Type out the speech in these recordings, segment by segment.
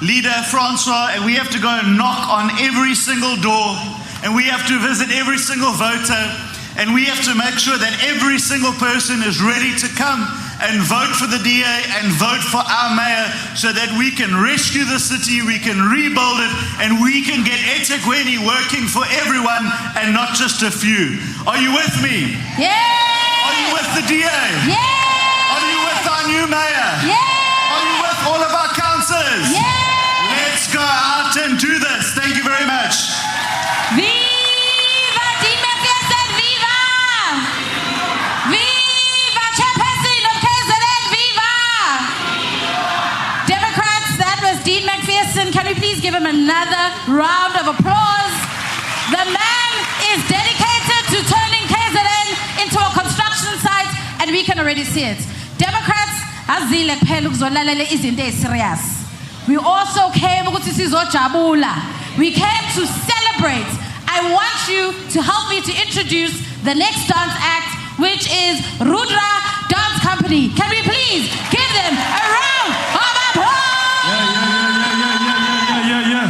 Leader Francois, and we have to go and knock on every single door, and we have to visit every single voter, and we have to make sure that every single person is ready to come and vote for the DA and vote for our mayor so that we can rescue the city, we can rebuild it, and we can get eThekwini working for everyone and not just a few. Are you with me? Yeah! Are you with the DA? Yeah! Are you with our new mayor? Yeah! Are you with all of our councillors? Yeah! Let's go out and do this. Thank you very much. Viva Dean McPherson! Viva! Viva Chairperson of KZN! Viva! Democrats, that was Dean McPherson. Can we please give him another round of applause? The man is dedicated to turning KZN into a construction site, and we can already see it. Democrats, azile kuphela ukuzolalela izinto eziserious. We also came ukuthi sizojabula. We came to celebrate. I want you to help me to introduce the next dance act, which is Rudra Dance Company. Can we please give them a round of applause? Yeah.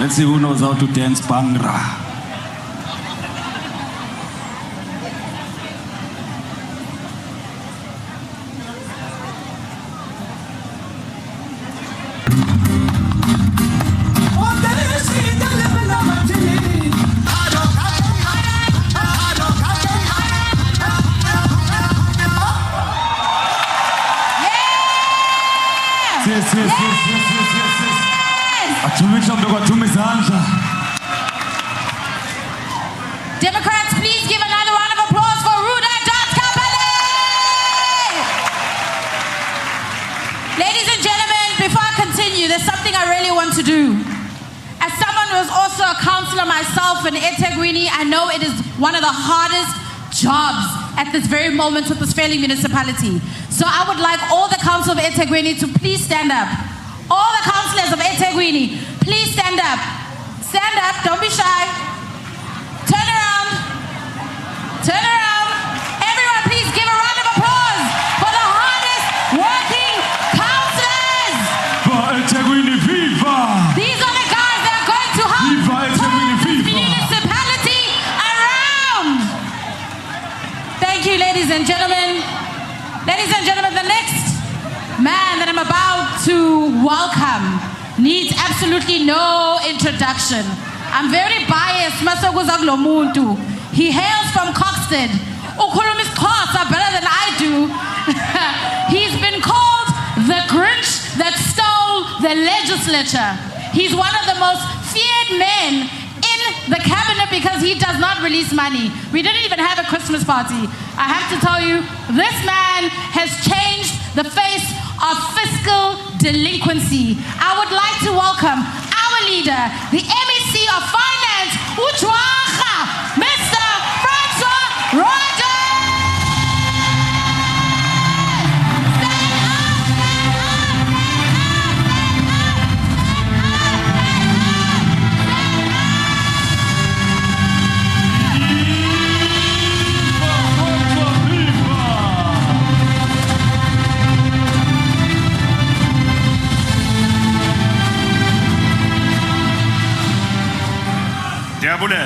Let's see who knows how to dance Bhangra. Democrats, please give another round of applause for Rudra Dance Company! Ladies and gentlemen, before I continue, there's something I really want to do. As someone who is also a councillor myself in eThekwini, I know it is one of the hardest jobs at this very moment with this failing municipality. So I would like all the council of eThekwini to please stand up. All the councillors of eThekwini, please stand up. Stand up, don't be shy. Turn around. Turn around. Everyone, please give a round of applause for the hardest working councillors. For eThekwini, viva! These are the guys that are going to help Viva eThekwini, turn this viva! municipality around. Thank you, ladies and gentlemen. Ladies and gentlemen, the next man that I'm about to welcome needs absolutely no introduction. I'm very biased. He hails from Coxted. Ukhuluma isiXhosa better than I do. He's been called the Grinch that stole the legislature. He's one of the most feared men in the cabinet because he does not release money. We didn't even have a Christmas party. I have to tell you, this man has changed the face of fiscal delinquency. I would like to welcome our leader, the MEC of Finance, Uchwacha, Mr. Francois Rogers. Diabule,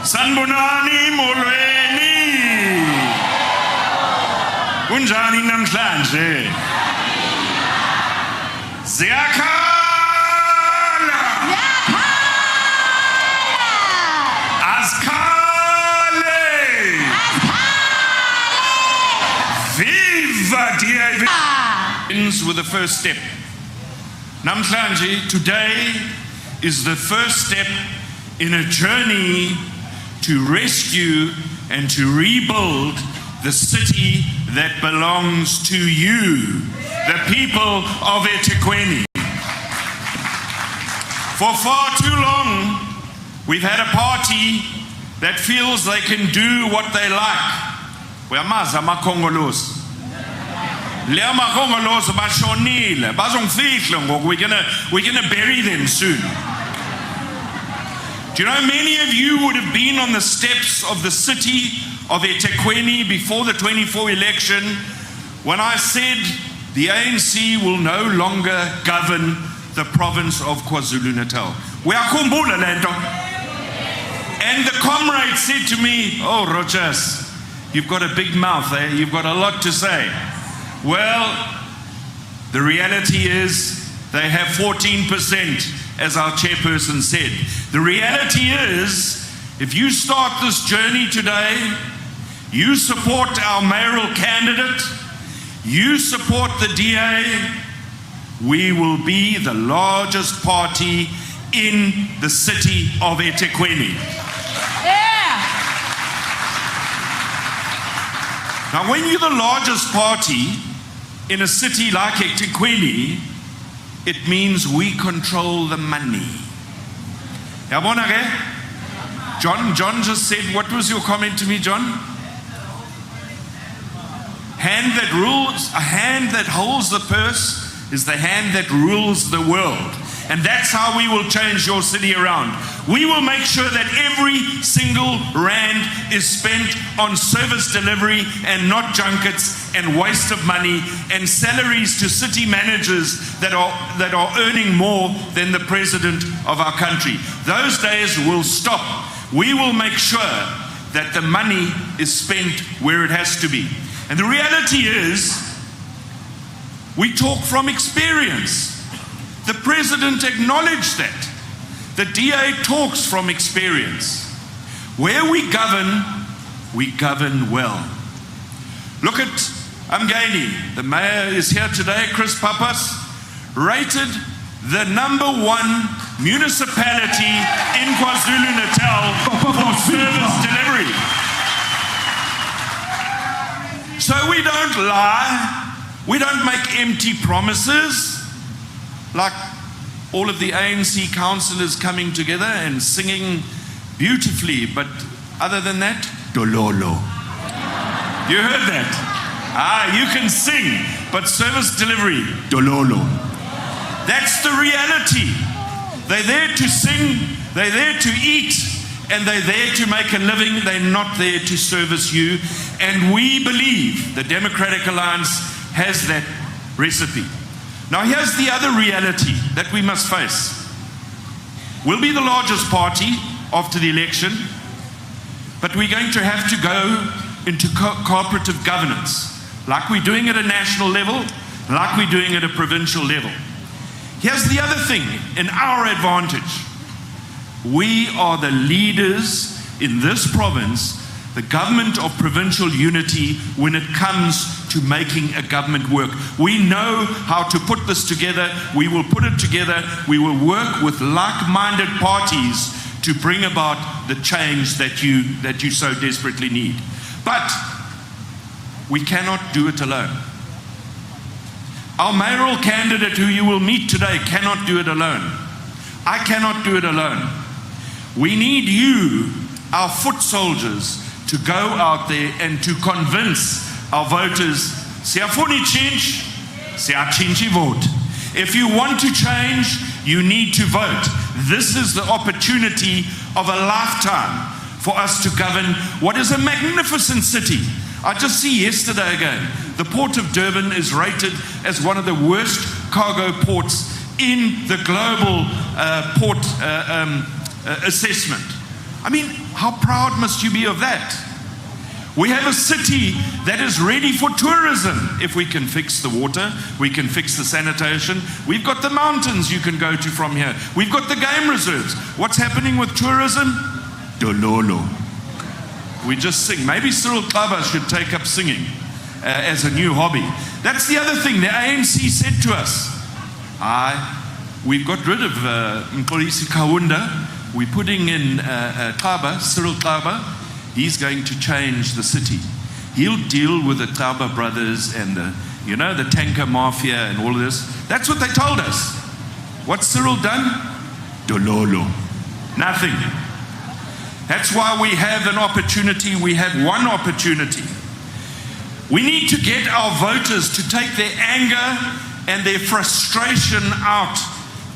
sanibonani molweni. Kunjani namhlanje? Ziyakhala. Azkhale. Viva DA. Ends with the first step. Namhlanje, today is the first step in a journey to rescue and to rebuild the city that belongs to you, the people of eThekwini. For far too long, we've had a party that feels they can do what they like. Uyamazi amakhongolosi. Le amakhongolosi bashonile, bazongifihla ngoku. We're gonna bury them soon. Do you know, many of you would have been on the steps of the city of eThekwini before the 24 election when I said the ANC will no longer govern the province of KwaZulu-Natal. Uyakhumbula le nto? And the comrade said to me, "Oh, Rogers, you've got a big mouth, eh? You've got a lot to say." Well, the reality is they have 14%, as our chairperson said. The reality is, if you start this journey today, you support our mayoral candidate, you support the DA, we will be the largest party in the city of eThekwini. Yeah. Now, when you're the largest party in a city like eThekwini, it means we control the money. Yabona ke? John just said, what was your comment to me, John? Hand that rules, a hand that holds the purse is the hand that rules the world. And that's how we will change your city around. We will make sure that every single rand is spent on service delivery and not junkets and waste of money and salaries to city managers that are earning more than the president of our country. Those days will stop. We will make sure that the money is spent where it has to be. And the reality is, we talk from experience. The president acknowledged that. The DA talks from experience. Where we govern well. Look at Mngeni. The mayor is here today, Chris Papas, rated the #1 municipality in KwaZulu-Natal for service delivery. So we don't lie. We don't make empty promises like all of the ANC councillors coming together and singing beautifully, but other than that, dololo. You heard that? You can sing, but service delivery, dololo. That's the reality. They're there to sing, they're there to eat, and they're there to make a living. They're not there to service you. And we believe the Democratic Alliance has that recipe. Now here's the other reality that we must face. We'll be the largest party after the election, but we're going to have to go into cooperative governance, like we're doing at a national level, like we're doing at a provincial level. Here's the other thing in our advantage. We are the leaders in this province, the government of provincial unity, when it comes to making a government work. We know how to put this together. We will put it together. We will work with like-minded parties to bring about the change that you so desperately need. But we cannot do it alone. Our mayoral candidate, who you will meet today, cannot do it alone. I cannot do it alone. We need you, our foot soldiers, to go out there and to convince our voters, siyafuna change, siyachinja vote. If you want to change, you need to vote. This is the opportunity of a lifetime for us to govern what is a magnificent city. I just see yesterday again, the port of Durban is rated as one of the worst cargo ports in the global port assessment. I mean, how proud must you be of that? We have a city that is ready for tourism. If we can fix the water, we can fix the sanitation. We've got the mountains you can go to from here. We've got the game reserves. What's happening with tourism? Dololo. We just sing. Maybe Cyril Klaba should take up singing as a new hobby. That's the other thing. The ANC said to us, we've got rid of Mpolisi Kaunda. We're putting in Cyril Klaba. He's going to change the city. He'll deal with the Klaba brothers and the tanker mafia and all of this. That's what they told us. What's Cyril done? Dololo. Nothing. That's why we have an opportunity. We have one opportunity. We need to get our voters to take their anger and their frustration out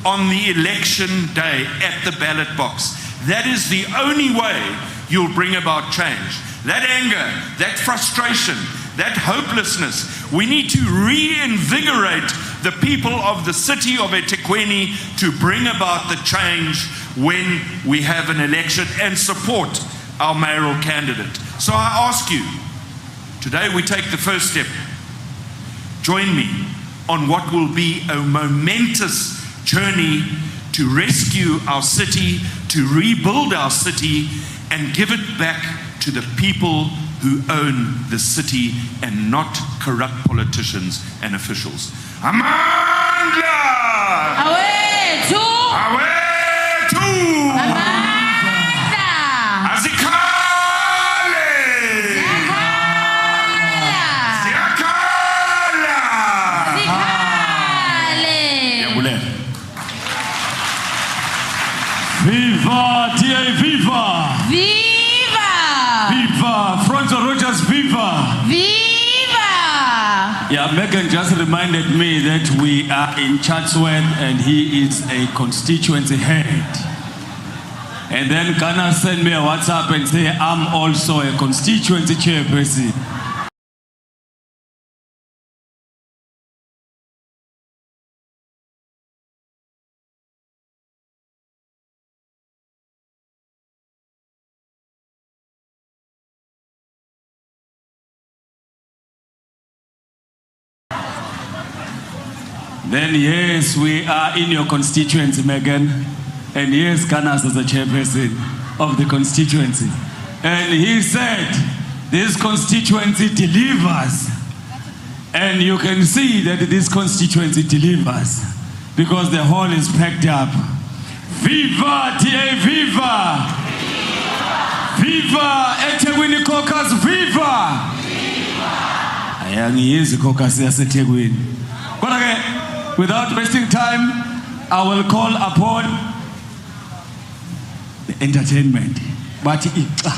on the election day at the ballot box. That is the only way you'll bring about change. That anger, that frustration, that hopelessness. We need to reinvigorate the people of the city of eThekwini to bring about the change when we have an election and support our mayoral candidate. So I ask you, today we take the first step. Join me on what will be a momentous journey to rescue our city, to rebuild our city, and give it back to the people who own the city and not corrupt politicians and officials. Amandla! Awethu! Awethu! Amandla! Azikale! Ziyakhala! Ziakala! Zikhale! Viva, TA, viva! Viva! Viva, Franzo Rogers, viva! Viva! Yeah, Megan just reminded me that we are in Chatsworth and he is a constituency head. And then Ghana sent me a WhatsApp and say, I'm also a constituency chairperson. Then yes, we are in your constituency, Megan. And yes, Ganas is the chairperson of the constituency. And he said, this constituency delivers. And you can see that this constituency delivers because the hall is packed up. Viva, TA, viva! Viva, eThekwini caucus, viva! Ayangiyenzi caucus yaseThekwini. But again, without wasting time, I will call upon the entertainment. But viva,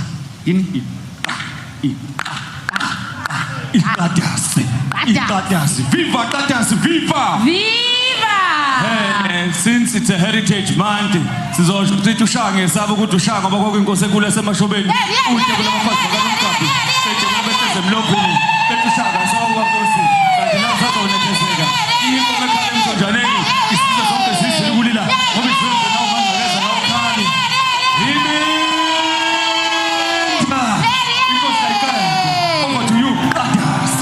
Tatas, viva! Viva! Since it's a heritage month, sizosho tushange sabe ukuthi ushanga ngoba kwinkosi enkulu yasemashobeni uhle kulamafazi kaNomqaphi bethe kubeseze emlobheni betushanga sabe kwaNkosi kanti la sazonekezeka inkomo ekhala emthonjaneni isizwe sonke sizile kulila ngoba izenze nawo mangakeza nawo khali inkosi ayikaya over to you Tatas.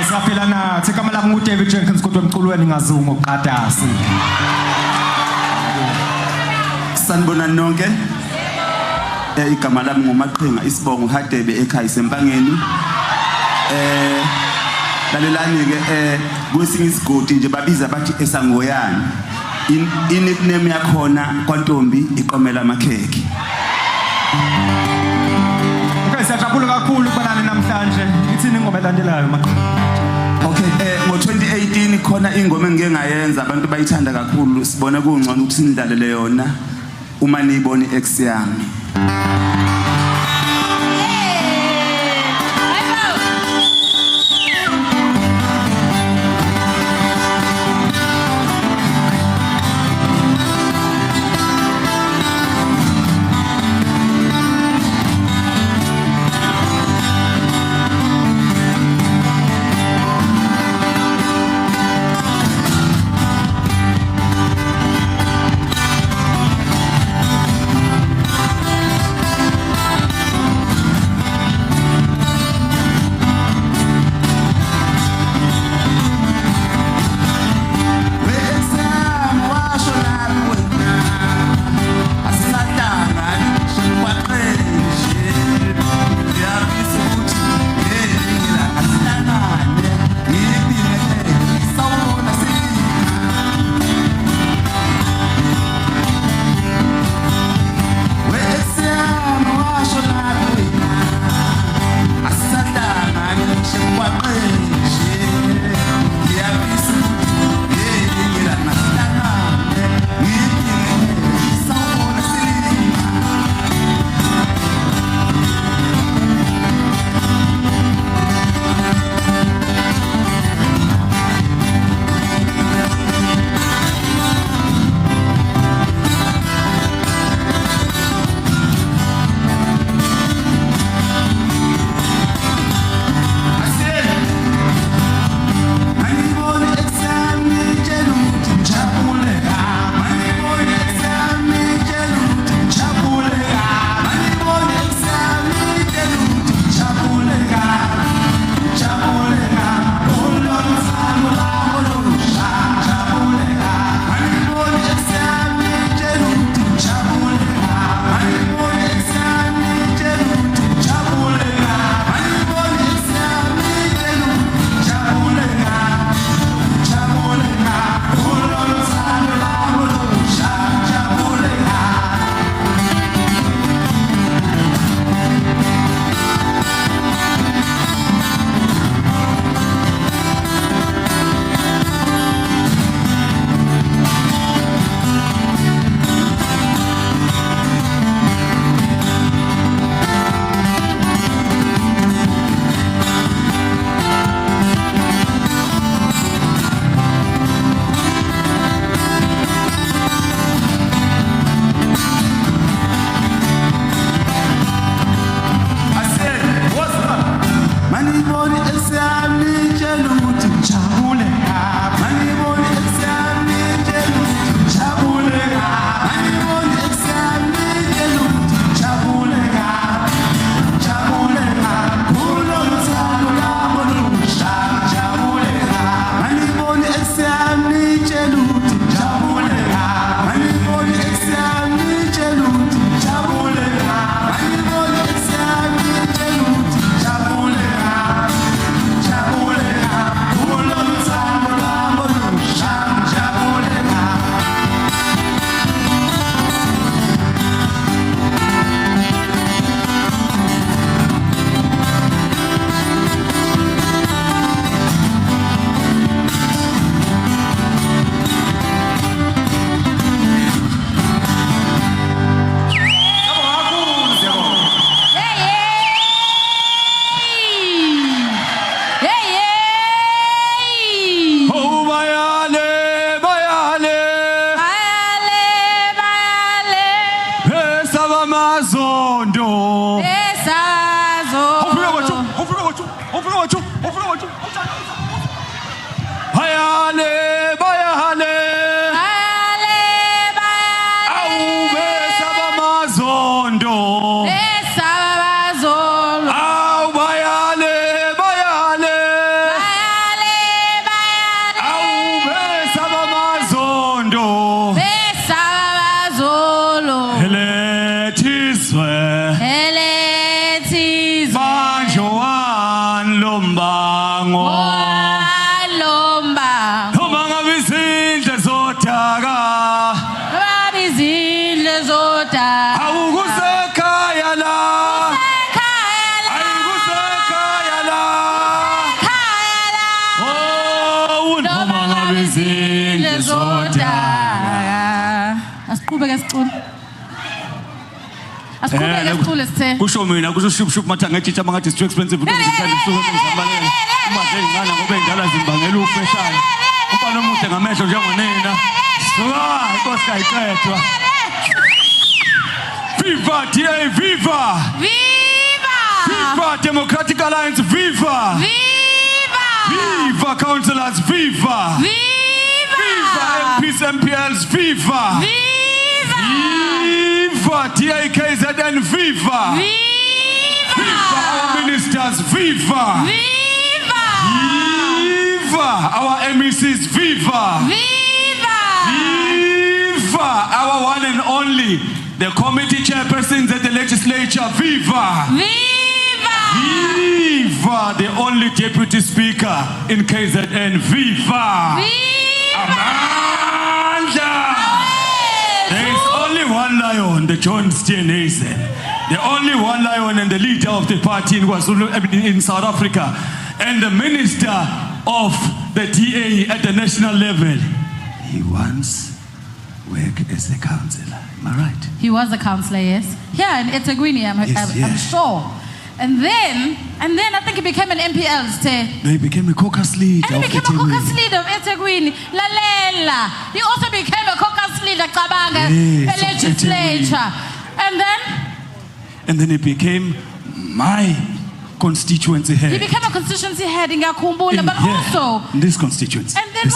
siyaphila nathi igama lami nguDavid Jenkins kodwa emculweni ngazungu ngoqadasi. Sanibonani nonke. Igama lami ngumaqhinga isibongo Hadebe ekhaya Sempangeni. Lalelani ke kwesinye isigodi nje babiza bathi esangoyani. Nickname yakhona kwaNtombi iqomela amakhekhe. Okay, siyajabula kakhulu ukubonana namhlanje. Ithini ingoma elandelayo maqhinga? Okay, ngo-2018 khona ingoma engike ngayenza abantu bayithanda kakhulu sibona kungcono ukuthi sinidlalele yona uma niyibona ex yami. umnyango Lomba. noma ngabe izindle zodaka Babizindle zodaka. awukusekhaya la Khayela. ayikusekhaya la Khayela. oh noma ngabe izindle zodaka Asiqhubeke sicule. Asiqhubeke sicule sithe. kusho mina kusho shupshup mathi angetshintsha mangathi it's too expensive ukuthi ngithanda isuku engizabalele umadle ingana ngoba indala zimbangela ufeshana umfana omuhle ngamehlo njengonina suka inkosi kayiqedwa viva DA viva Viva! viva Democratic Alliance viva Viva! viva councillors viva Viva! viva MPs MPLs viva Viva! viva DAKZN viva viva our ministers viva Viva! viva our MECs viva Viva! viva our one and only the committee chairpersons at the legislature viva Viva! viva the only deputy speaker in KZN viva Amandla. There is only one lion, the John Steenhuisen. The only one lion and the leader of the party in KwaZulu in South Africa, and the minister of the DA at the national level. He once worked as a councillor. Am I right? He was a councillor, yes. Here in eThekwini, I'm sure. And then I think he became an MPL. No, he became a caucus leader. And he became a caucus leader of eThekwini. Lalela. He also became a caucus leader, Kabanga, Yes, a legislature. And then he became my constituency head. He became a constituency head in Gakumbula, but here, also. in this constituency. And then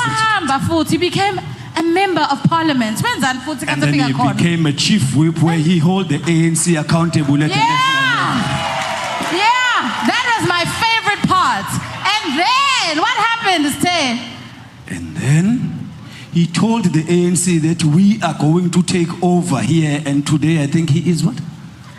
he became a member of parliament. And then he became a chief whip where he held the ANC accountable at the national level. Yeah, that was my favorite part. And then what happened, Stay? And then he told the ANC that we are going to take over here, and today I think he is what?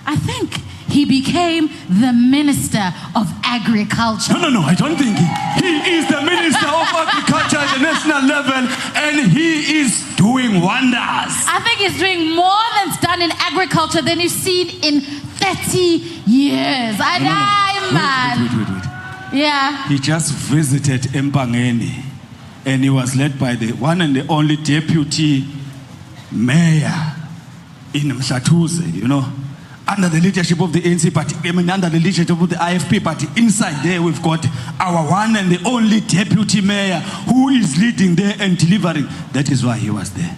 I think he became the Minister of Agriculture. No, I don't think he is the Minister of Agriculture at the national level, and he is doing wonders. I think he's doing more than's done in agriculture than you've seen in 30 years. Wait. Yeah. He just visited Mpangeni, and he was led by the one and the only deputy mayor in Mhlatuze, under the leadership of the ANC party, under the leadership of the IFP party. Inside there, we've got our one and the only deputy mayor who is leading there and delivering. That is why he was there.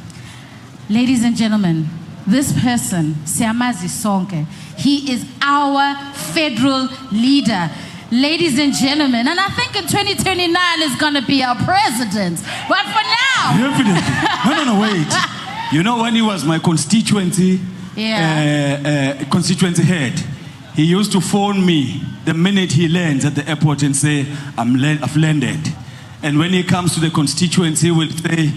Ladies and gentlemen, this person, Siamazi Sonke, he is our federal leader. Ladies and gentlemen, and I think in 2029 is going to be our president. But for now... Definitely. No, wait. When he was my constituency constituency head, he used to phone me the minute he lands at the airport and say, I've landed. And when he comes to the constituency, he will say,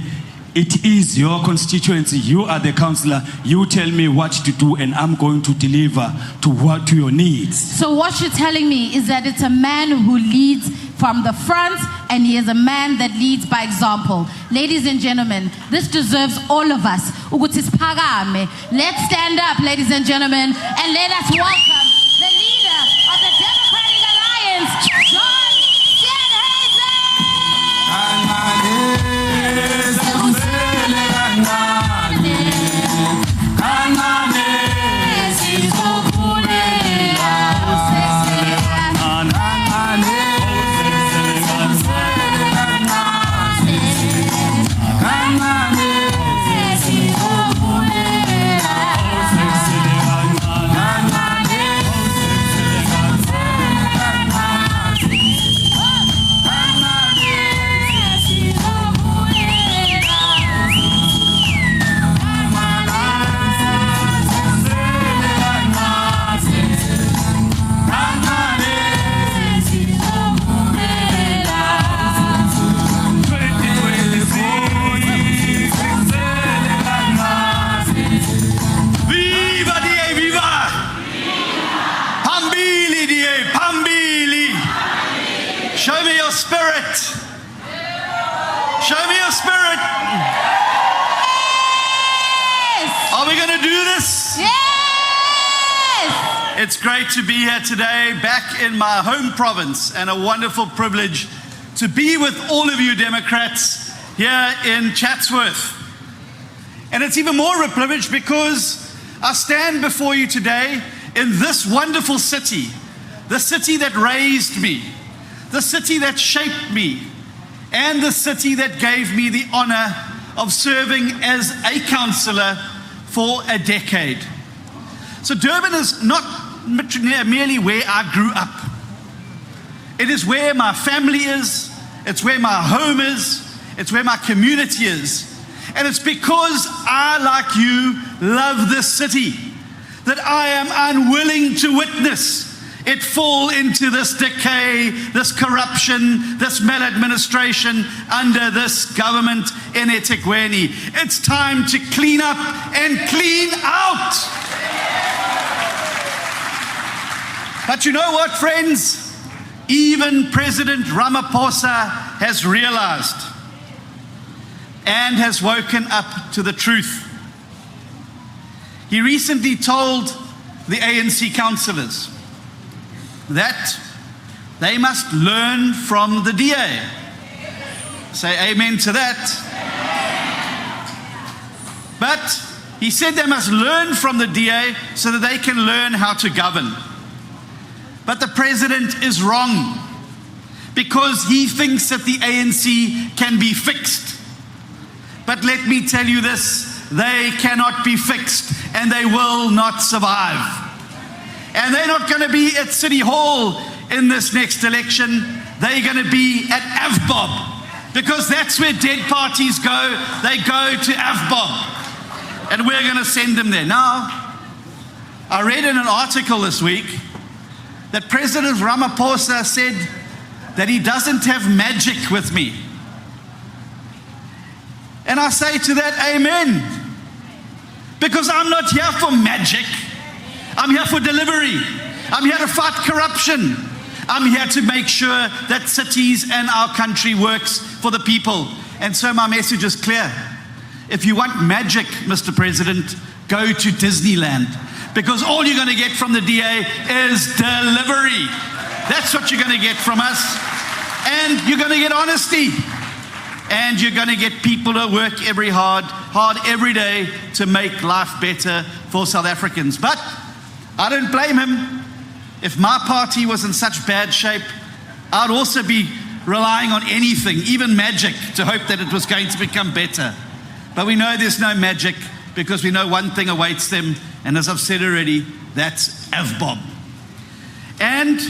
it is your constituency. You are the councillor. You tell me what to do, and I'm going to deliver to your needs. So what you're telling me is that it's a man who leads from the front, and he is a man that leads by example. Ladies and gentlemen, this deserves all of us. Let's stand up, ladies and gentlemen, and let us welcome the leader of the Democratic Alliance, John Steenhuisen. spirit. Show me your spirit. Yes! Are we going to do this? Yes! It's great to be here today, back in my home province, and a wonderful privilege to be with all of you Democrats here in Chatsworth. And it's even more a privilege because I stand before you today in this wonderful city, the city that raised me, the city that shaped me, and the city that gave me the honor of serving as a councillor for a decade. So Durban is not merely where I grew up. It is where my family is, it's where my home is, it's where my community is. And it's because I, like you, love this city that I am unwilling to witness it fall into this decay, this corruption, this maladministration under this government in eThekwini. It's time to clean up and clean out. But you know what, friends? Even President Ramaphosa has realized and has woken up to the truth. He recently told the ANC councillors that they must learn from the DA. Say amen to that. But he said they must learn from the DA so that they can learn how to govern. But the president is wrong because he thinks that the ANC can be fixed. But let me tell you this, they cannot be fixed and they will not survive. And they're not going to be at City Hall in this next election. They're going to be at AVBOB because that's where dead parties go. They go to AVBOB. And we're going to send them there. Now, I read in an article this week that President Ramaphosa said that he doesn't have magic with me. And I say to that, amen. Because I'm not here for magic. I'm here for delivery. I'm here to fight corruption. I'm here to make sure that cities and our country works for the people. And so my message is clear. If you want magic, Mr. President, go to Disneyland. Because all you're going to get from the DA is delivery. That's what you're going to get from us. And you're going to get honesty. And you're going to get people to work hard every day to make life better for South Africans. But I don't blame him. If my party was in such bad shape, I'd also be relying on anything, even magic, to hope that it was going to become better. But we know there's no magic because we know one thing awaits them, and as I've said already, that's AVBOB. And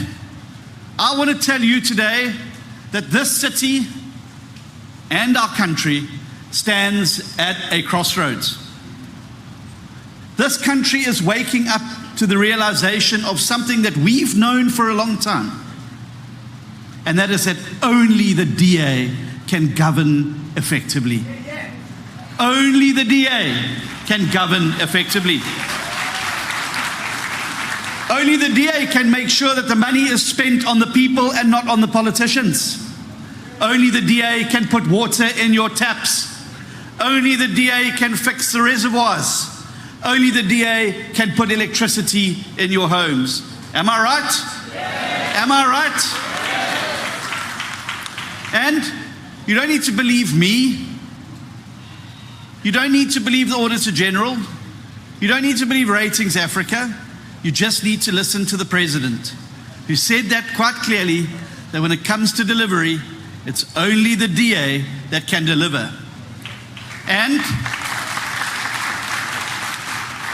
I want to tell you today that this city and our country stands at a crossroads. This country is waking up to the realization of something that we've known for a long time. And that is that only the DA can govern effectively. Only the DA can govern effectively. Only the DA can make sure that the money is spent on the people and not on the politicians. Only the DA can put water in your taps. Only the DA can fix the reservoirs. Only the DA can put electricity in your homes. Am I right? Yes. Am I right? Yes. And you don't need to believe me. You don't need to believe the Auditor General. You don't need to believe Ratings Africa. You just need to listen to the President, who said that quite clearly, that when it comes to delivery, it's only the DA that can deliver. And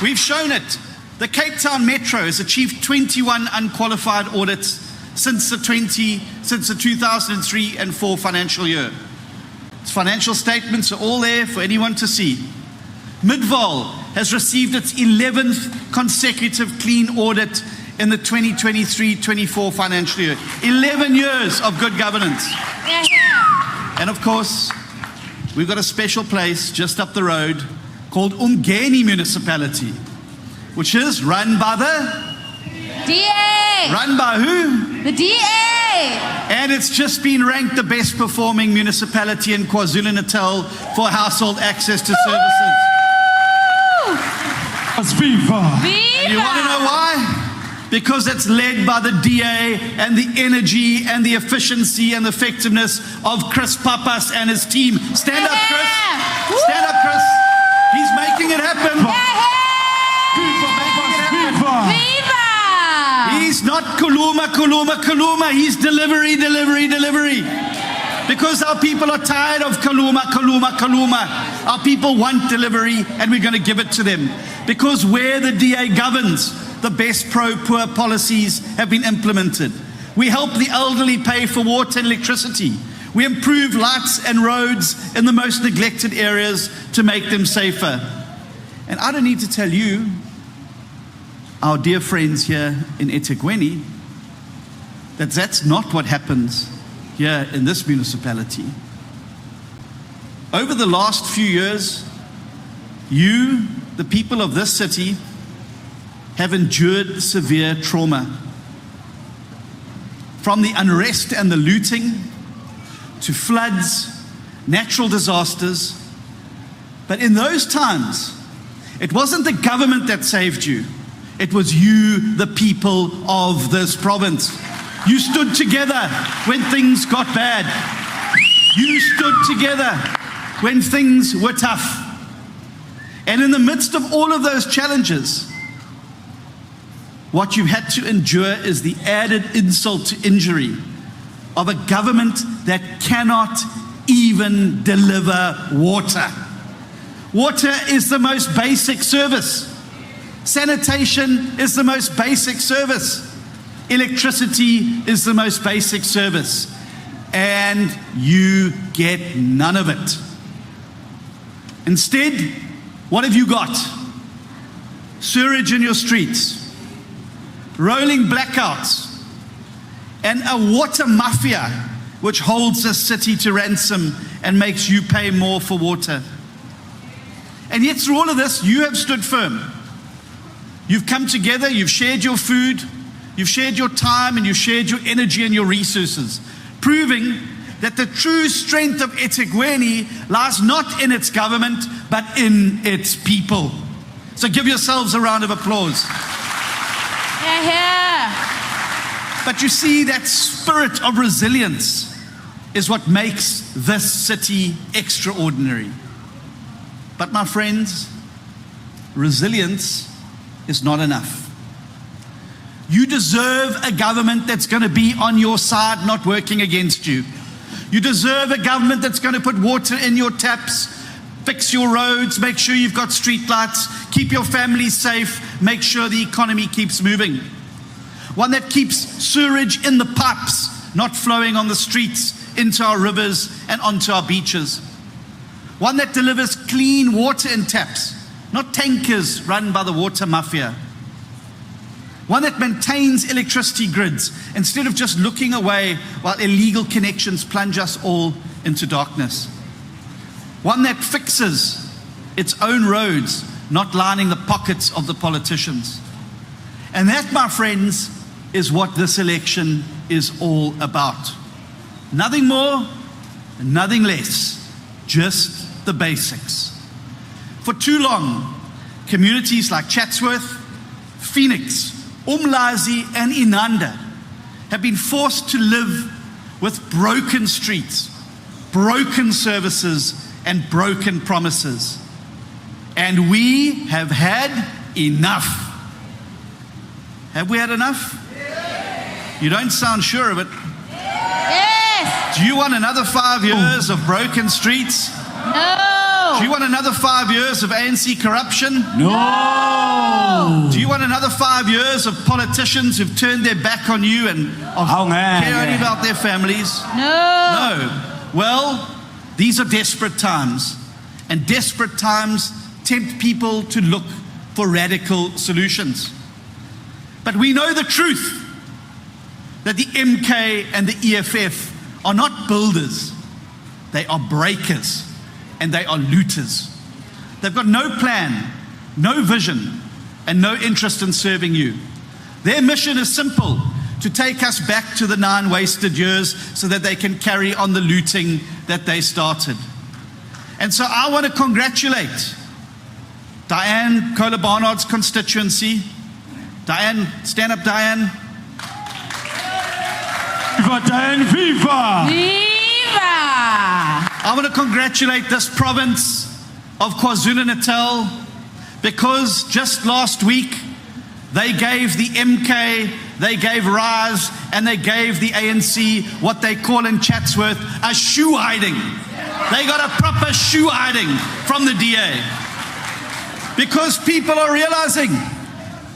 we've shown it. The Cape Town Metro has achieved 21 unqualified audits since the 2003 and 4 financial year. Its financial statements are all there for anyone to see. Midvaal has received its 11th consecutive clean audit in the 2023-24 financial year. 11 years of good governance. And of course, we've got a special place just up the road called Umgeni Municipality, which is run by the DA. Run by who? The DA. And it's just been ranked the best performing municipality in KwaZulu-Natal for household access to services. Viva! And you want to know why? Because it's led by the DA and the energy and the efficiency and the effectiveness of Chris Papas and his team. Stand up, Chris. Stand up, Chris. He's making it happen. Viva! He's not Kuluma. He's delivery. Because our people are tired of Kuluma. Our people want delivery, and we're going to give it to them. Because where the DA governs, the best pro-poor policies have been implemented. We help the elderly pay for water and electricity. We improve lights and roads in the most neglected areas to make them safer. And I don't need to tell you, our dear friends here in eThekwini, that that's not what happens here in this municipality. Over the last few years, you, the people of this city, have endured severe trauma. From the unrest and the looting, to floods, natural disasters. But in those times, it wasn't the government that saved you. It was you, the people of this province. You stood together when things got bad. You stood together when things were tough. And in the midst of all of those challenges, what you had to endure is the added insult to injury of a government that cannot even deliver water. Water is the most basic service. Sanitation is the most basic service. Electricity is the most basic service. And you get none of it. Instead, what have you got? Sewage in your streets, rolling blackouts, and a water mafia which holds the city to ransom and makes you pay more for water. And yet through all of this, you have stood firm. You've come together, you've shared your food, you've shared your time, and you've shared your energy and your resources, proving that the true strength of eThekwini lies not in its government, but in its people. So give yourselves a round of applause. Yeah. But you see, that spirit of resilience is what makes this city extraordinary. But my friends, resilience is not enough. You deserve a government that's going to be on your side, not working against you. You deserve a government that's going to put water in your taps, fix your roads, make sure you've got street lights, keep your family safe, make sure the economy keeps moving. One that keeps sewage in the pipes, not flowing on the streets, into our rivers and onto our beaches. One that delivers clean water in taps, not tankers run by the water mafia. One that maintains electricity grids instead of just looking away while illegal connections plunge us all into darkness. One that fixes its own roads, not lining the pockets of the politicians. And that, my friends, is what this election is all about. Nothing more and nothing less, just the basics. For too long, communities like Chatsworth, Phoenix, Umlazi and Inanda have been forced to live with broken streets, broken services and broken promises. And we have had enough. Have we had enough? You don't sound sure of it. Yes. Do you want another 5 years of broken streets? No. Do you want another 5 years of ANC corruption? No. Do you want another 5 years of politicians who've turned their back on you and care only about their families? No. Well, these are desperate times, and desperate times tempt people to look for radical solutions. But we know the truth, that the MK and the EFF are not builders, they are breakers, and they are looters. They've got no plan, no vision, and no interest in serving you. Their mission is simple: to take us back to the 9 wasted years so that they can carry on the looting that they started. And so I want to congratulate Diane Kohler Barnard's constituency. Diane, stand up, Diane. Viva Diane, viva! Viva! I want to congratulate this province of KwaZulu-Natal because just last week they gave the MK, they gave RISE, and they gave the ANC what they call in Chatsworth a shoe hiding. They got a proper shoe hiding from the DA. Because people are realizing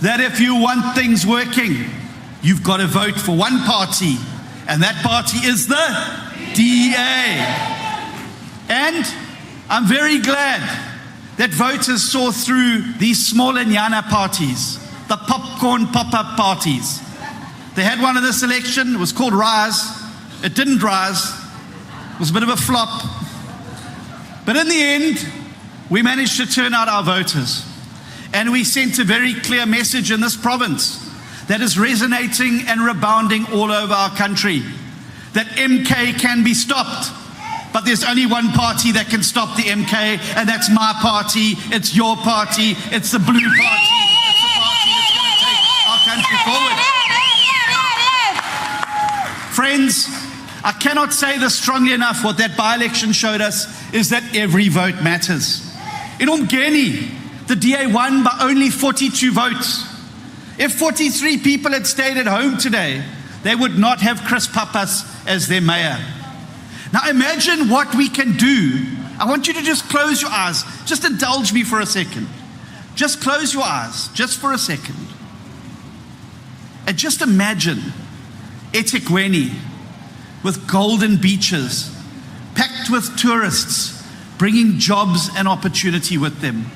that if you want things working, you've got to vote for one party, and that party is the DA. And I'm very glad that voters saw through these small Nyana parties, the popcorn pop-up parties. They had one in this election, it was called RISE. It didn't rise, it was a bit of a flop. But in the end, we managed to turn out our voters. And we sent a very clear message in this province that is resonating and rebounding all over our country. That MK can be stopped. But there's only one party that can stop the MK, and that's my party, it's your party, it's the blue party. It's the party that's going to take our country forward. Friends, I cannot say this strongly enough. What that by-election showed us is that every vote matters. In Umgeni, the DA won by only 42 votes. If 43 people had stayed at home today, they would not have Chris Pappas as their mayor. Now imagine what we can do. I want you to just close your eyes. Just indulge me for a second. Just close your eyes, just for a second. And just imagine eThekwini with golden beaches, packed with tourists, bringing jobs and opportunity with them.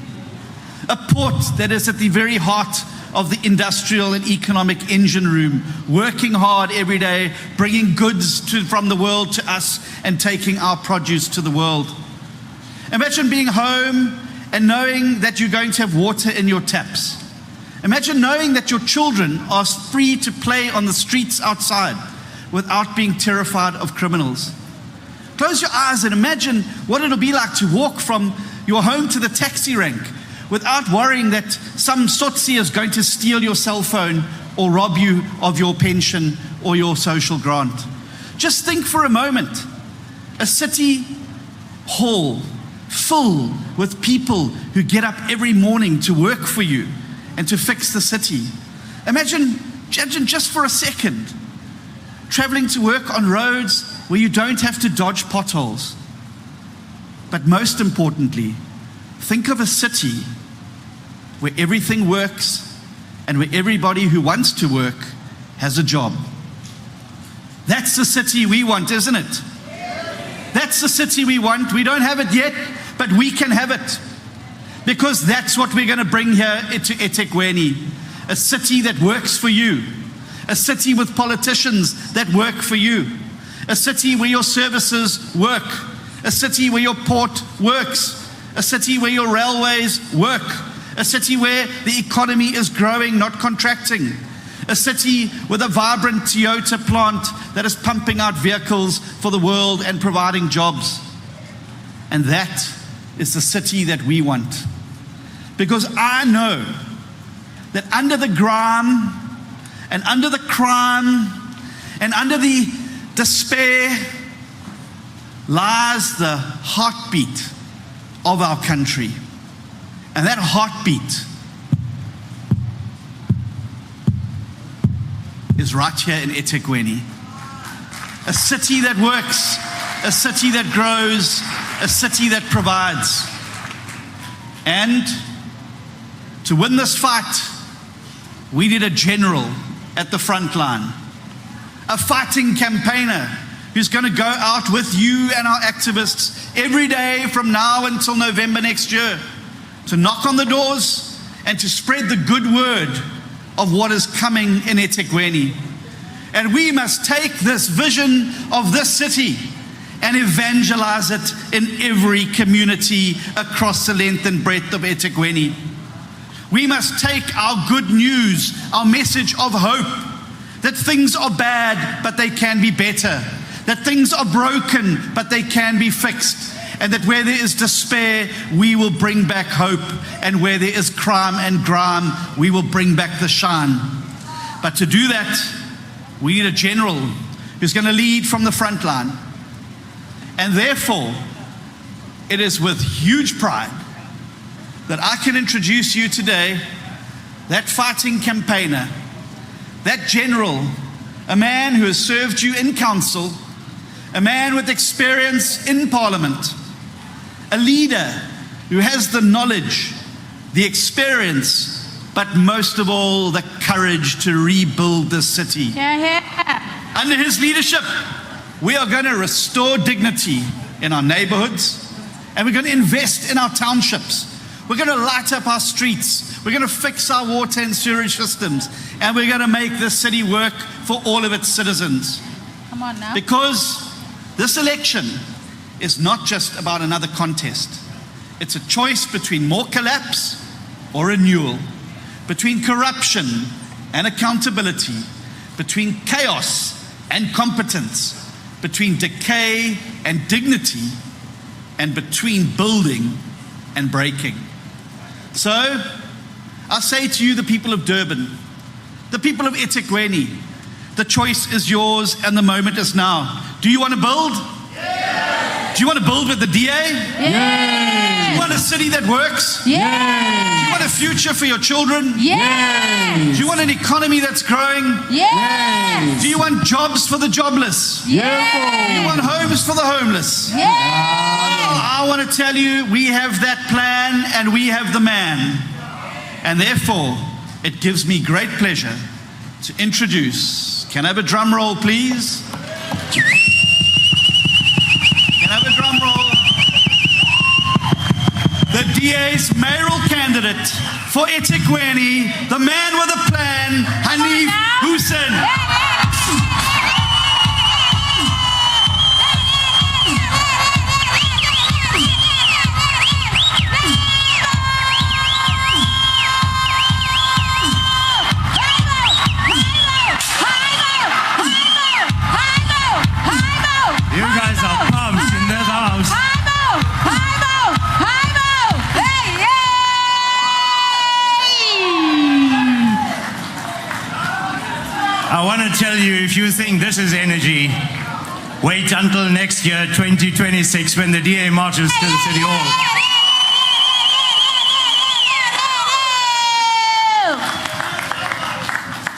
A port that is at the very heart of the industrial and economic engine room, working hard every day, bringing goods from the world to us and taking our produce to the world. Imagine being home and knowing that you're going to have water in your taps. Imagine knowing that your children are free to play on the streets outside without being terrified of criminals. Close your eyes and imagine what it'll be like to walk from your home to the taxi rank without worrying that some sotsi is going to steal your cell phone or rob you of your pension or your social grant. Just think for a moment, a city hall full with people who get up every morning to work for you and to fix the city. Imagine just for a second, traveling to work on roads where you don't have to dodge potholes. But most importantly, think of a city where everything works and where everybody who wants to work has a job. That's the city we want, isn't it? That's the city we want. We don't have it yet, but we can have it. Because that's what we're going to bring here to eThekwini. A city that works for you. A city with politicians that work for you. A city where your services work. A city where your port works. A city where your railways work. A city where the economy is growing, not contracting. A city with a vibrant Toyota plant that is pumping out vehicles for the world and providing jobs. And that is the city that we want. Because I know that under the grime and under the crime and under the despair lies the heartbeat of our country. And that heartbeat is right here in eThekwini. A city that works, a city that grows, a city that provides. And to win this fight, we need a general at the front line, a fighting campaigner who's going to go out with you and our activists every day from now until November next year to knock on the doors and to spread the good word of what is coming in eThekwini. And we must take this vision of this city and evangelize it in every community across the length and breadth of eThekwini. We must take our good news, our message of hope, that things are bad, but they can be better, that things are broken, but they can be fixed, and that where there is despair, we will bring back hope, and where there is crime and grime, we will bring back the shine. But to do that, we need a general who's going to lead from the front line. And therefore, it is with huge pride that I can introduce you today, that fighting campaigner, that general, a man who has served you in council, a man with experience in parliament, a leader who has the knowledge, the experience, but most of all, the courage to rebuild this city. Under his leadership, we are going to restore dignity in our neighborhoods, and we're going to invest in our townships. We're going to light up our streets. We're going to fix our water and sewage systems, and we're going to make this city work for all of its citizens. Come on now. Because this election is not just about another contest. It's a choice between more collapse or renewal, between corruption and accountability, between chaos and competence, between decay and dignity, and between building and breaking. So, I say to you, the people of Durban, the people of eThekwini, the choice is yours and the moment is now. Do you want to build? Yes. Do you want to build with the DA? Yes. Do you want a city that works? Yes. Do you want a future for your children? Yes. Do you want an economy that's growing? Yes. Do you want jobs for the jobless? Yes. Do you want homes for the homeless? Yes. I want to tell you, we have that plan and we have the man. And therefore, it gives me great pleasure to introduce, can I have a drum roll, please? Can I have a drum roll? The DA's mayoral candidate for eThekwini, the man with a plan, Steenhuisen. I want to tell you, if you think this is energy, wait until next year, 2026, when the DA marches to the City Hall.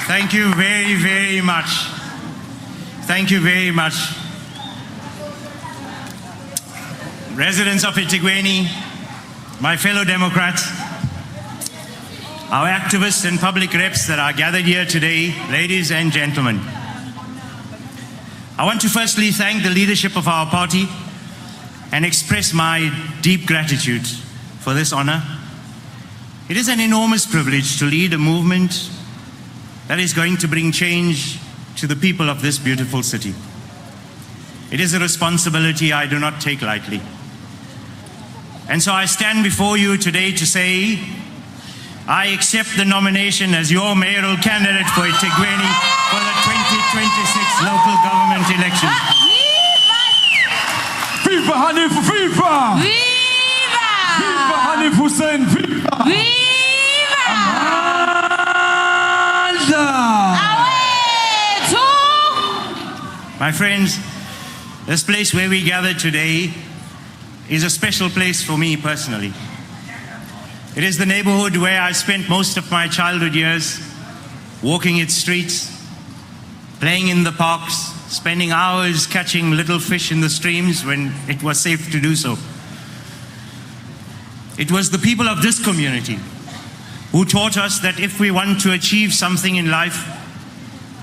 Thank you very, very much. Thank you very much. Residents of eThekwini, my fellow Democrats, our activists and public reps that are gathered here today, ladies and gentlemen. I want to firstly thank the leadership of our party and express my deep gratitude for this honor. It is an enormous privilege to lead a movement that is going to bring change to the people of this beautiful city. It is a responsibility I do not take lightly. And so I stand before you today to say, I accept the nomination as your mayoral candidate for eThekwini for the 2026 local government election. Viva Hanif, viva! Viva! Viva Hanif Hussein, viva! Viva! Amanda! My friends, this place where we gather today is a special place for me personally. It is the neighborhood where I spent most of my childhood years, walking its streets, playing in the parks, spending hours catching little fish in the streams when it was safe to do so. It was the people of this community who taught us that if we want to achieve something in life,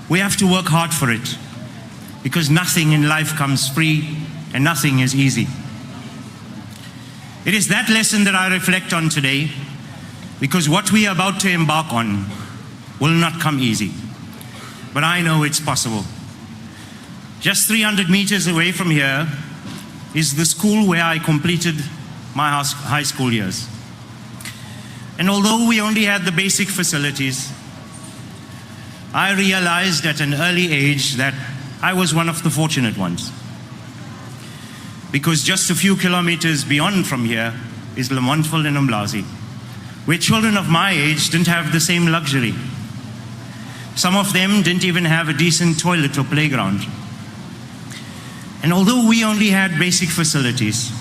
we have to work hard for it, because nothing in life comes free and nothing is easy. It is that lesson that I reflect on today, because what we are about to embark on will not come easy. But I know it's possible. Just 300 meters away from here is the school where I completed my high school years. And although we only had the basic facilities, I realized at an early age that I was one of the fortunate ones. Because just a few kilometers beyond from here is Lemontville and Umlazi, where children of my age didn't have the same luxury. Some of them didn't even have a decent toilet or playground. And although we only had basic facilities,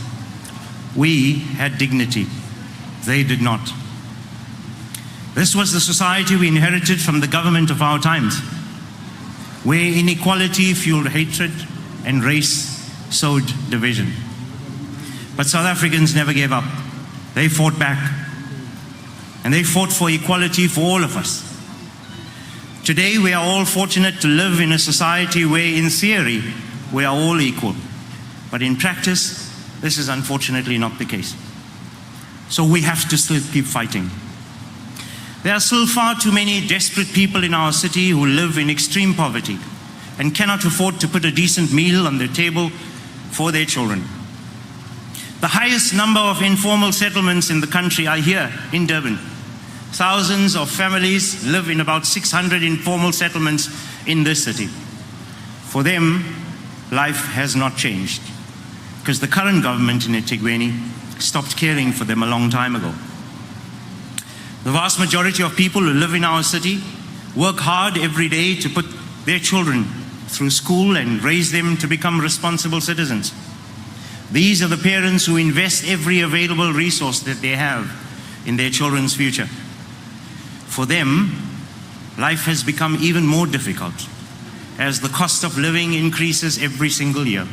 we had dignity. They did not. This was the society we inherited from the government of our times, where inequality fueled hatred and race sowed division. But South Africans never gave up. They fought back. And they fought for equality for all of us. Today we are all fortunate to live in a society where in theory we are all equal. But in practice, this is unfortunately not the case. So we have to still keep fighting. There are still far too many desperate people in our city who live in extreme poverty and cannot afford to put a decent meal on their table for their children. The highest number of informal settlements in the country are here in Durban. Thousands of families live in about 600 informal settlements in this city. For them, life has not changed because the current government in eThekwini stopped caring for them a long time ago. The vast majority of people who live in our city work hard every day to put their children through school and raise them to become responsible citizens. These are the parents who invest every available resource that they have in their children's future. For them, life has become even more difficult as the cost of living increases every single year.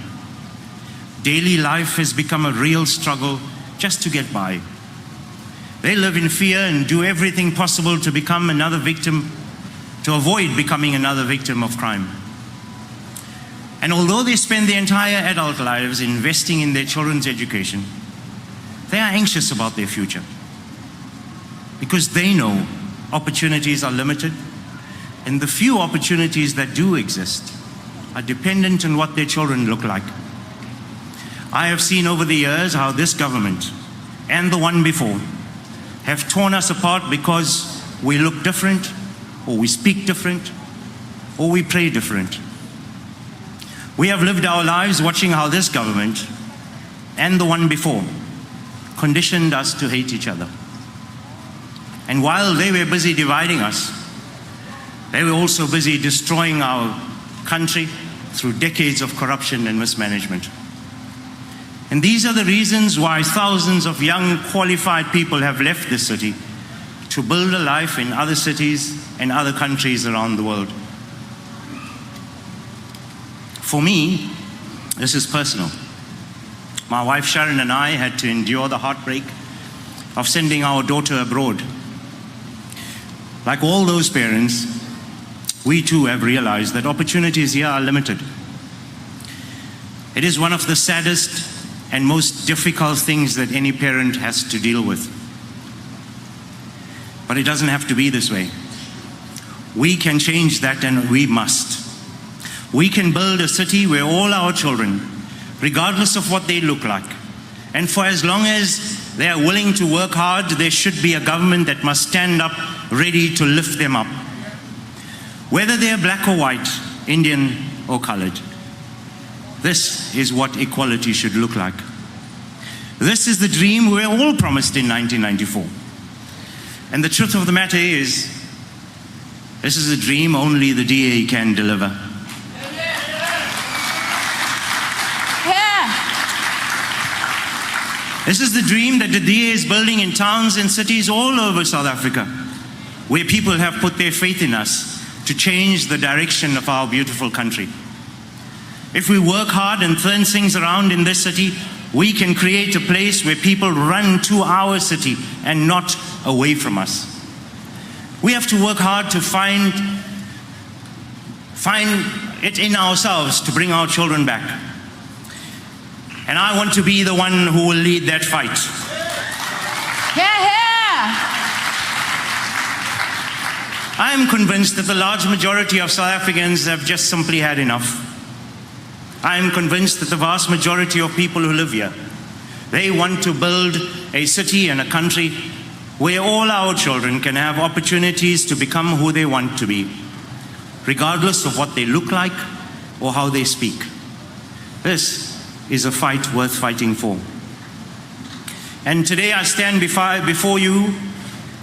Daily life has become a real struggle just to get by. They live in fear and do everything possible to become another victim, to avoid becoming another victim of crime. And although they spend their entire adult lives investing in their children's education, they are anxious about their future because they know opportunities are limited, and the few opportunities that do exist are dependent on what their children look like. I have seen over the years how this government and the one before have torn us apart because we look different, or we speak different, or we pray different. We have lived our lives watching how this government and the one before conditioned us to hate each other. And while they were busy dividing us, they were also busy destroying our country through decades of corruption and mismanagement. And these are the reasons why thousands of young, qualified people have left this city to build a life in other cities and other countries around the world. For me, this is personal. My wife Sharon and I had to endure the heartbreak of sending our daughter abroad. Like all those parents, we too have realized that opportunities here are limited. It is one of the saddest and most difficult things that any parent has to deal with. But it doesn't have to be this way. We can change that, and we must. We can build a city where all our children, regardless of what they look like, and for as long as they are willing to work hard, there should be a government that must stand up ready to lift them up. Whether they are black or white, Indian or colored. This is what equality should look like. This is the dream we were all promised in 1994. And the truth of the matter is, this is a dream only the DA can deliver. Yeah. This is the dream that the DA is building in towns and cities all over South Africa, where people have put their faith in us to change the direction of our beautiful country. If we work hard and turn things around in this city, we can create a place where people run to our city and not away from us. We have to work hard to find it in ourselves to bring our children back. And I want to be the one who will lead that fight. Yeah. I am convinced that the large majority of South Africans have just simply had enough. I am convinced that the vast majority of people who live here, they want to build a city and a country where all our children can have opportunities to become who they want to be. regardless of what they look like or how they speak. This is a fight worth fighting for. And today I stand before you,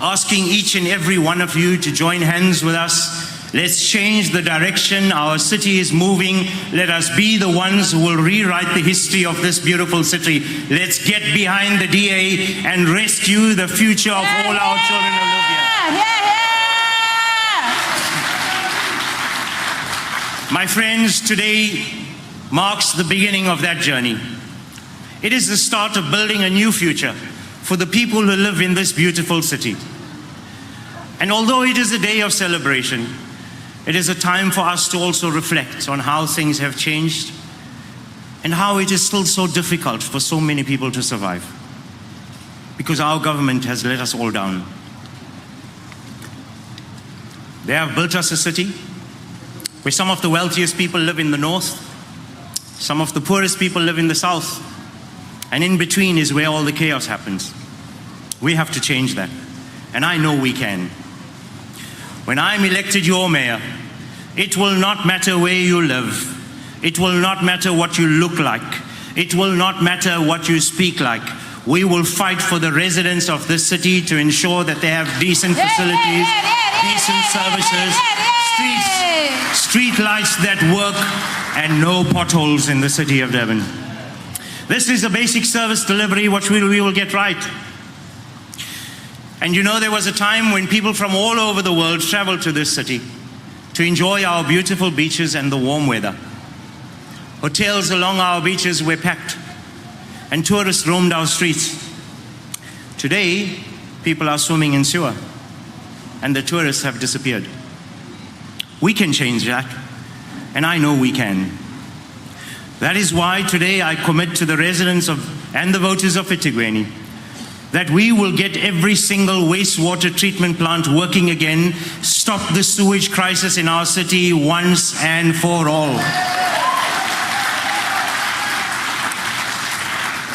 asking each and every one of you to join hands with us. Let's change the direction our city is moving. Let us be the ones who will rewrite the history of this beautiful city. Let's get behind the DA and rescue the future of all our children who live here. My friends, today marks the beginning of that journey. It is the start of building a new future for the people who live in this beautiful city. And although it is a day of celebration, it is a time for us to also reflect on how things have changed and how it is still so difficult for so many people to survive, because our government has let us all down. They have built us a city where some of the wealthiest people live in the north, some of the poorest people live in the south, and in between is where all the chaos happens. We have to change that, and I know we can. When I'm elected your mayor, it will not matter where you live. It will not matter what you look like. It will not matter what you speak like. We will fight for the residents of this city to ensure that they have decent facilities, decent services, street lights that work, and no potholes in the city of Durban. This is a basic service delivery which we will get right. And you know, there was a time when people from all over the world traveled to this city to enjoy our beautiful beaches and the warm weather. Hotels along our beaches were packed, and tourists roamed our streets. Today, people are swimming in sewer, and the tourists have disappeared. We can change that, and I know we can. That is why today I commit to the residents and the voters of eThekwini that we will get every single wastewater treatment plant working again, stop the sewage crisis in our city once and for all.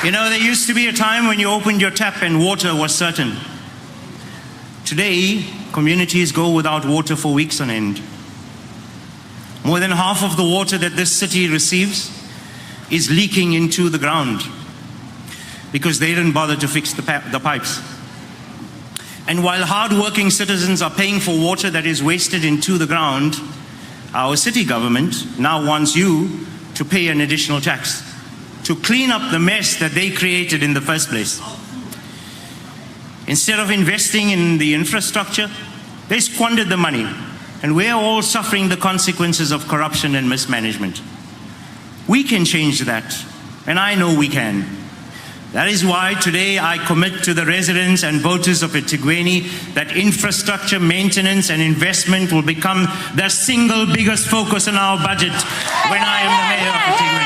You know, there used to be a time when you opened your tap and water was certain. Today, communities go without water for weeks on end. More than half of the water that this city receives is leaking into the ground because they didn't bother to fix the pipes. And while hard-working citizens are paying for water that is wasted into the ground, our city government now wants you to pay an additional tax to clean up the mess that they created in the first place. Instead of investing in the infrastructure, they squandered the money, and we're all suffering the consequences of corruption and mismanagement. We can change that, and I know we can. That is why today I commit to the residents and voters of eThekwini that infrastructure maintenance and investment will become the single biggest focus in our budget when I am the mayor of eThekwini.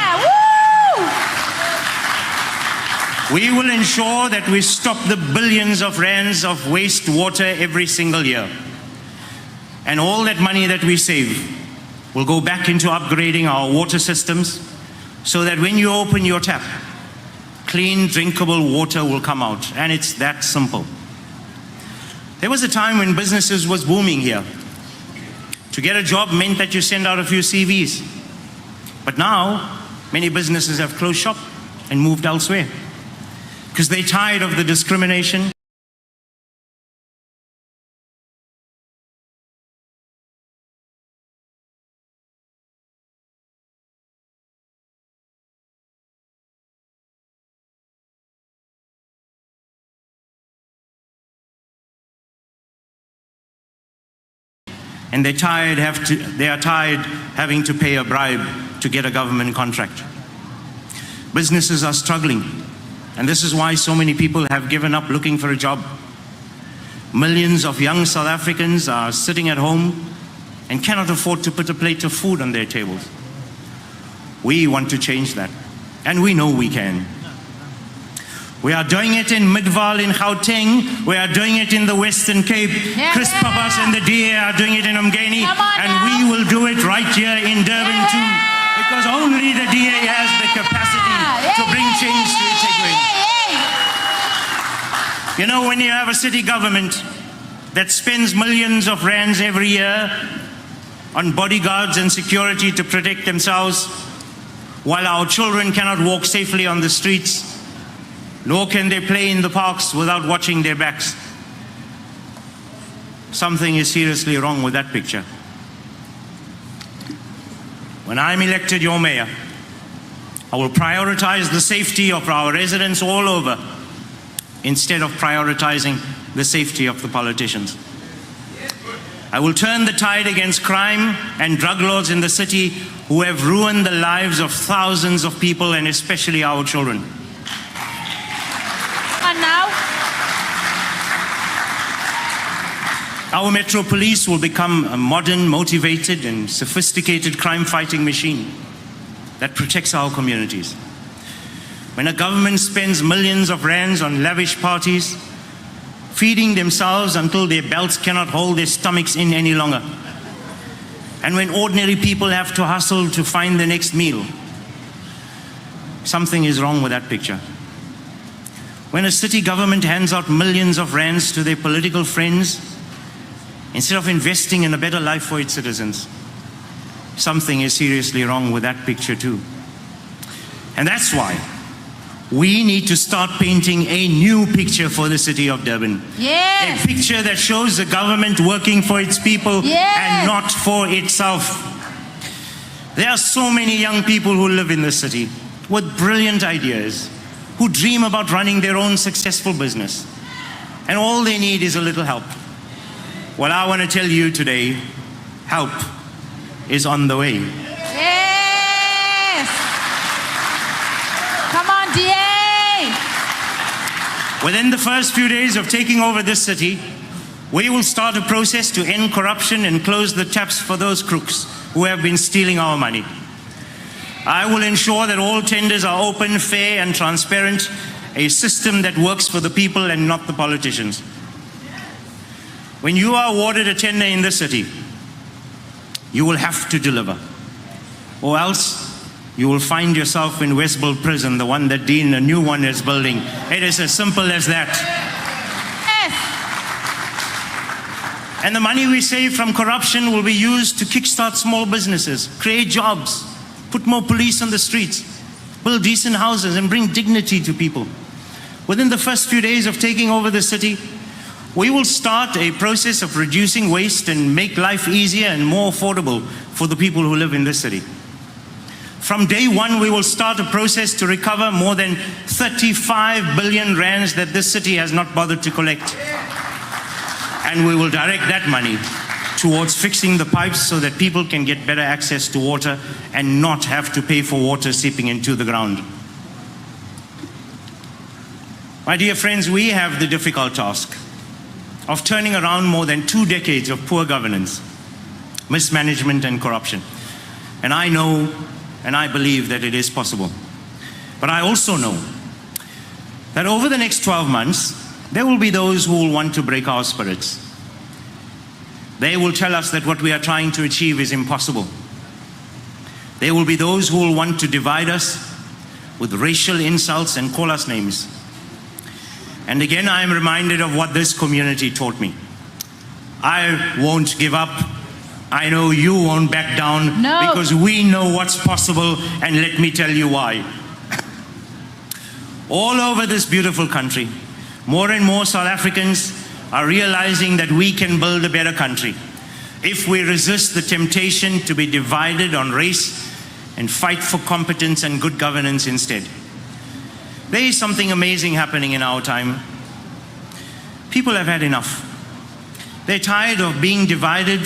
We will ensure that we stop the billions of rands of wastewater every single year. And all that money that we save will go back into upgrading our water systems so that when you open your tap, clean, drinkable water will come out. And it's that simple. There was a time when businesses was booming here. To get a job meant that you send out a few CVs. But now, many businesses have closed shop and moved elsewhere because they're tired of the discrimination. And they are tired having to pay a bribe to get a government contract. Businesses are struggling, and this is why so many people have given up looking for a job. Millions of young South Africans are sitting at home and cannot afford to put a plate of food on their tables. We want to change that, and we know we can. We are doing it in Midvaal in Gauteng. We are doing it in the Western Cape. Chris Papas and the DA are doing it in Umgeni. And we will do it right here in Durban too. Because only the DA has the capacity to bring change to Ethekwini. You know, when you have a city government that spends millions of rands every year on bodyguards and security to protect themselves, while our children cannot walk safely on the streets, nor can they play in the parks without watching their backs. Something is seriously wrong with that picture. When I'm elected your mayor, I will prioritize the safety of our residents all over instead of prioritizing the safety of the politicians. I will turn the tide against crime and drug lords in the city who have ruined the lives of thousands of people and especially our children. And now, our Metro Police will become a modern, motivated and sophisticated crime-fighting machine that protects our communities. When a government spends millions of rands on lavish parties, feeding themselves until their belts cannot hold their stomachs in any longer, and when ordinary people have to hustle to find the next meal, something is wrong with that picture. When a city government hands out millions of rands to their political friends instead of investing in a better life for its citizens, something is seriously wrong with that picture too. And that's why we need to start painting a new picture for the city of Durban. yes, A picture that shows the government working for its people Yes. and not for itself. There are so many young people who live in this city with brilliant ideas, who dream about running their own successful business, and all they need is a little help. Well, I want to tell you today, help is on the way. yes. Come on, DA. Within the first few days of taking over this city, we will start a process to end corruption and close the taps for those crooks who have been stealing our money. I will ensure that all tenders are open, fair and transparent, a system that works for the people and not the politicians. When you are awarded a tender in this city, you will have to deliver, or else you will find yourself in Westbull Prison, the one that Dean, the new one, is building. It is as simple as that. Yes. And the money we save from corruption will be used to kickstart small businesses, create jobs, put more police on the streets, build decent houses and bring dignity to people. Within the first few days of taking over the city, we will start a process of reducing waste and make life easier and more affordable for the people who live in this city. From day one, we will start a process to recover more than 35 billion rands that this city has not bothered to collect. And we will direct that money towards fixing the pipes so that people can get better access to water and not have to pay for water seeping into the ground. My dear friends, we have the difficult task of turning around more than 2 decades of poor governance, mismanagement and corruption. And I know and I believe that it is possible. But I also know that over the next 12 months, there will be those who will want to break our spirits. They will tell us that what we are trying to achieve is impossible. There will be those who will want to divide us with racial insults and call us names. And again, I am reminded of what this community taught me. I won't give up. I know you won't back down. No. Because we know what's possible, and let me tell you why. All over this beautiful country, more and more South Africans are realizing that we can build a better country if we resist the temptation to be divided on race and fight for competence and good governance instead. There is something amazing happening in our time. People have had enough. They're tired of being divided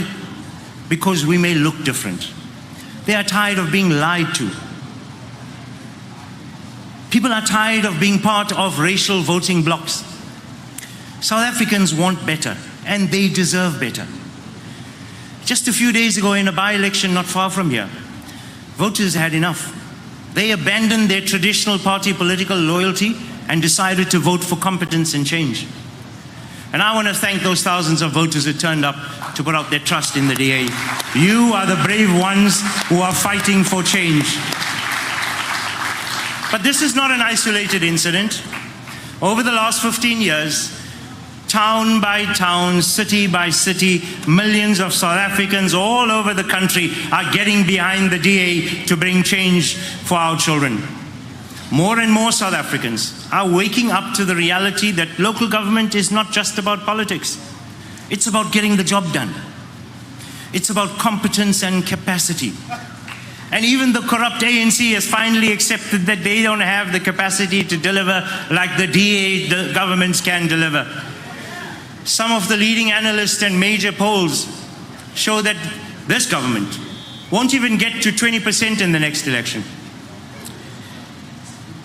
because we may look different. They are tired of being lied to. People are tired of being part of racial voting blocs. South Africans want better, and they deserve better. Just a few days ago in a by-election not far from here, voters had enough. They abandoned their traditional party political loyalty and decided to vote for competence and change. And I want to thank those thousands of voters who turned up to put out their trust in the DA. You are the brave ones who are fighting for change. But this is not an isolated incident. Over the last 15 years, Town by town, city by city, millions of South Africans all over the country are getting behind the DA to bring change for our children. More and more South Africans are waking up to the reality that local government is not just about politics. It's about getting the job done. It's about competence and capacity. And even the corrupt ANC has finally accepted that they don't have the capacity to deliver like the DA the governments can deliver. Some of the leading analysts and major polls show that this government won't even get to 20% in the next election.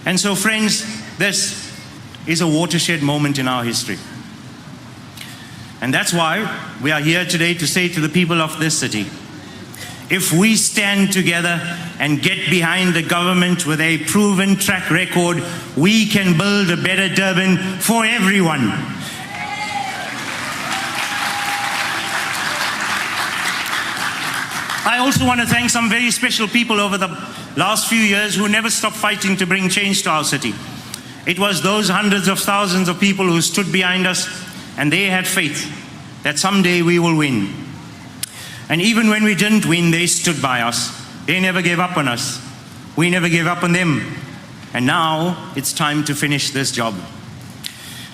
And so, friends, this is a watershed moment in our history. And that's why we are here today to say to the people of this city, if we stand together and get behind the government with a proven track record, we can build a better Durban for everyone. I also want to thank some very special people over the last few years who never stopped fighting to bring change to our city. It was those hundreds of thousands of people who stood behind us, and they had faith that someday we will win. And even when we didn't win, they stood by us. They never gave up on us. We never gave up on them. And now it's time to finish this job.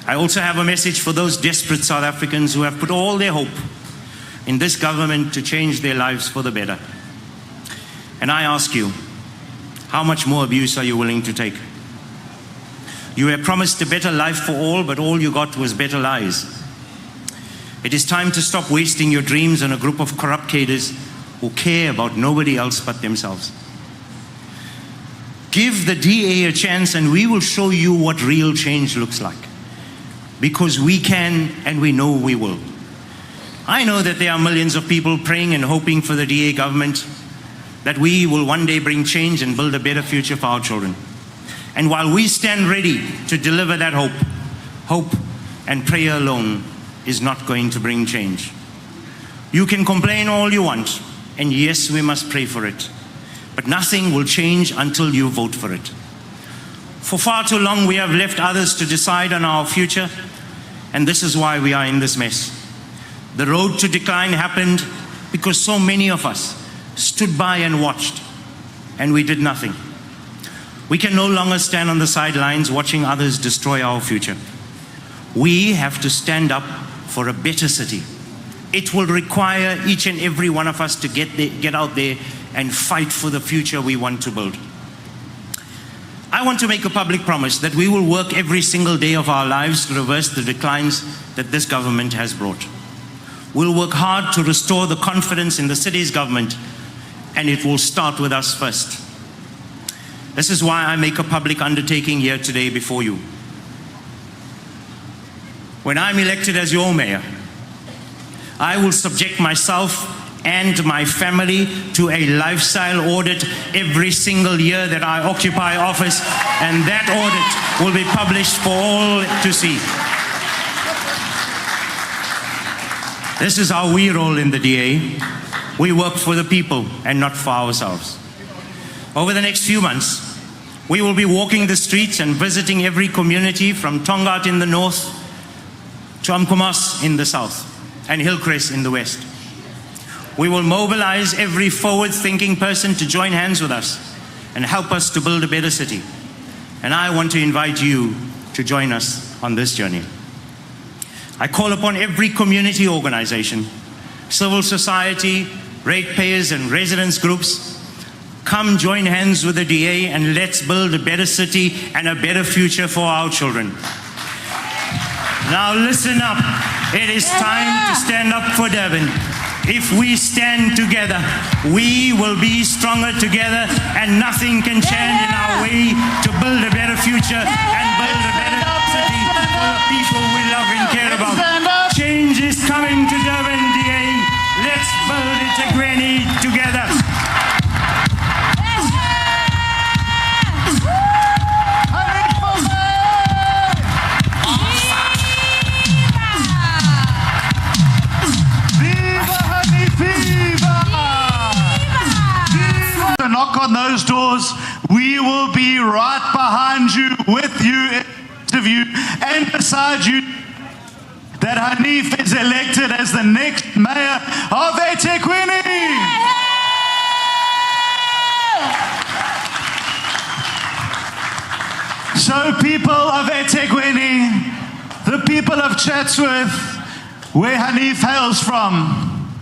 I also have a message for those desperate South Africans who have put all their hope in this government to change their lives for the better. And I ask you, how much more abuse are you willing to take? You were promised a better life for all, but all you got was better lies. It is time to stop wasting your dreams on a group of corrupt cadres who care about nobody else but themselves. Give the DA a chance and we will show you what real change looks like. Because we can and we know we will. I know that there are millions of people praying and hoping for the DA government that we will one day bring change and build a better future for our children. And while we stand ready to deliver that hope and prayer alone is not going to bring change. You can complain all you want, and yes, we must pray for it. But nothing will change until you vote for it. For far too long, we have left others to decide on our future, and this is why we are in this mess. The road to decline happened because so many of us stood by and watched, and we did nothing. We can no longer stand on the sidelines watching others destroy our future. We have to stand up for a better city. It will require each and every one of us to get out there and fight for the future we want to build. I want to make a public promise that we will work every single day of our lives to reverse the declines that this government has brought. We'll work hard to restore the confidence in the city's government, and it will start with us first. This is why I make a public undertaking here today before you. When I'm elected as your mayor, I will subject myself and my family to a lifestyle audit every single year that I occupy office, and that audit will be published for all to see. This is how we roll in the DA. We work for the people and not for ourselves. Over the next few months, we will be walking the streets and visiting every community from Tongaat in the north to Amkomas in the south and Hillcrest in the west. We will mobilize every forward-thinking person to join hands with us and help us to build a better city. And I want to invite you to join us on this journey. I call upon every community organization, civil society, ratepayers and residents groups, come join hands with the DA and let's build a better city and a better future for our children. Now listen up. It is time to stand up for Durban. If we stand together, we will be stronger together, and nothing can stand in our way to build a better future and build a better city for the people we love and care about. Change is coming to Durban, DA. Let's build eThekwini together. Knock on those doors. We will be right behind you, with you, interview, and beside you. that Hanif is elected as the next mayor of eThekwini. So people of eThekwini, the people of Chatsworth, where Hanif hails from,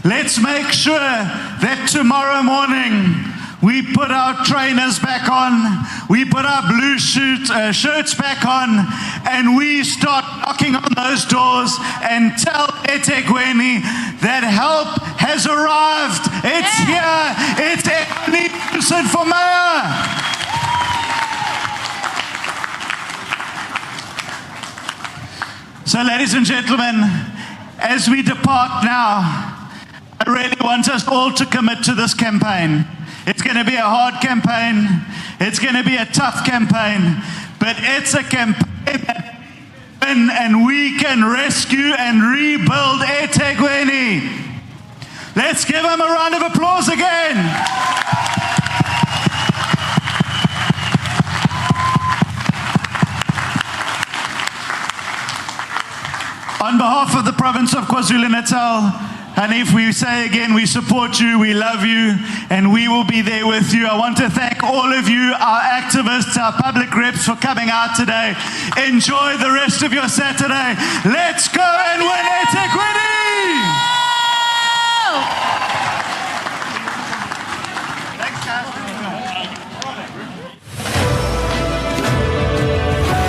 let's make sure that tomorrow morning we put our trainers back on, we put our blue shirts back on, and we start knocking on those doors and tell eThekwini that help has arrived. It's here. It's eThekwini for mayor. So, ladies and gentlemen, as we depart now, I really want us all to commit to this campaign. It's going to be a hard campaign. It's going to be a tough campaign. But it's a campaign that we can win, and we can rescue and rebuild eThekwini. Let's give them a round of applause again. On behalf of the province of KwaZulu-Natal, Hanif, we say again, we support you, we love you, and we will be there with you. I want to thank all of you, our activists, our public reps, for coming out today. Enjoy the rest of your Saturday. Let's go and win eThekwini!